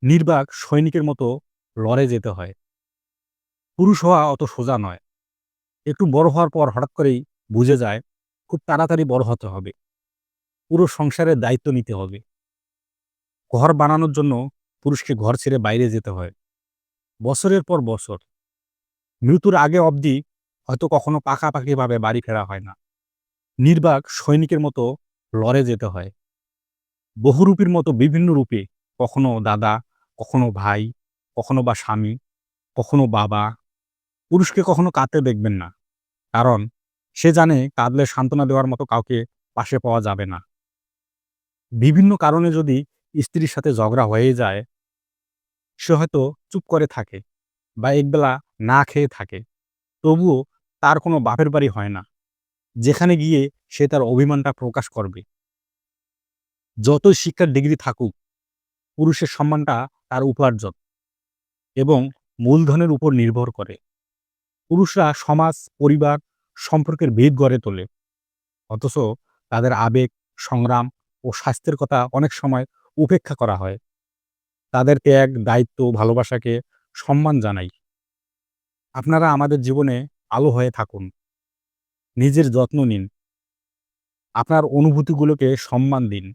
নির্বাক সৈনিকের মতো লড়ে যেতে হয়। পুরুষ হওয়া অত সোজা নয়। একটু বড় হওয়ার পর হঠাৎ করেই বুঝে যায় খুব তাড়াতাড়ি বড় হতে হবে। পুরো সংসারের দায়িত্ব নিতে হবে। ঘর বানানোর জন্য পুরুষকে ঘর ছেড়ে বাইরে যেতে হয়। বছরের পর বছর। মৃত্যুর আগে অবধি হয়তো কখনো পাকাপাকিভাবে বাড়ি ফেরা হয় না। নির্বাক সৈনিকের মতো লড়ে যেতে হয়। বহুরূপীর মতো বিভিন্ন রূপে, কখনো দাদা, কখনো ভাই, কখনো বা স্বামী, কখনো বাবা। পুরুষকে কখনো কাঁদতে দেখবেন না। কারণ সে জানে কাঁদলে সান্ত্বনা দেওয়ার মতো কাউকে পাশে পাওয়া যাবে না। বিভিন্ন কারণে যদি স্ত্রীর সাথে ঝগড়া হয়ে যায়, সে হয়তো চুপ করে থাকে বা একবেলা না খেয়ে থাকে। তবুও তার কোনো বাপের বাড়ি হয় না, যেখানে গিয়ে সে তার অভিমানটা প্রকাশ করবে। যতই শিক্ষার ডিগ্রি থাকুক, পুরুষের সম্মানটা তার উপার্জন এবং মূলধনের উপর নির্ভর করে। পুরুষরা সমাজ, পরিবার, সম্পর্কের ভিত গড়ে তোলে। অথচ তাদের আবেগ, সংগ্রাম ও স্বাস্থ্যের কথা অনেক সময় উপেক্ষা করা হয়। তাদের ত্যাগ, দায়িত্ব, ভালোবাসাকে সম্মান জানাই। আপনারা আমাদের জীবনে আলো হয়ে থাকুন। নিজের যত্ন নিন। আপনার অনুভূতিগুলোকে সম্মান দিন।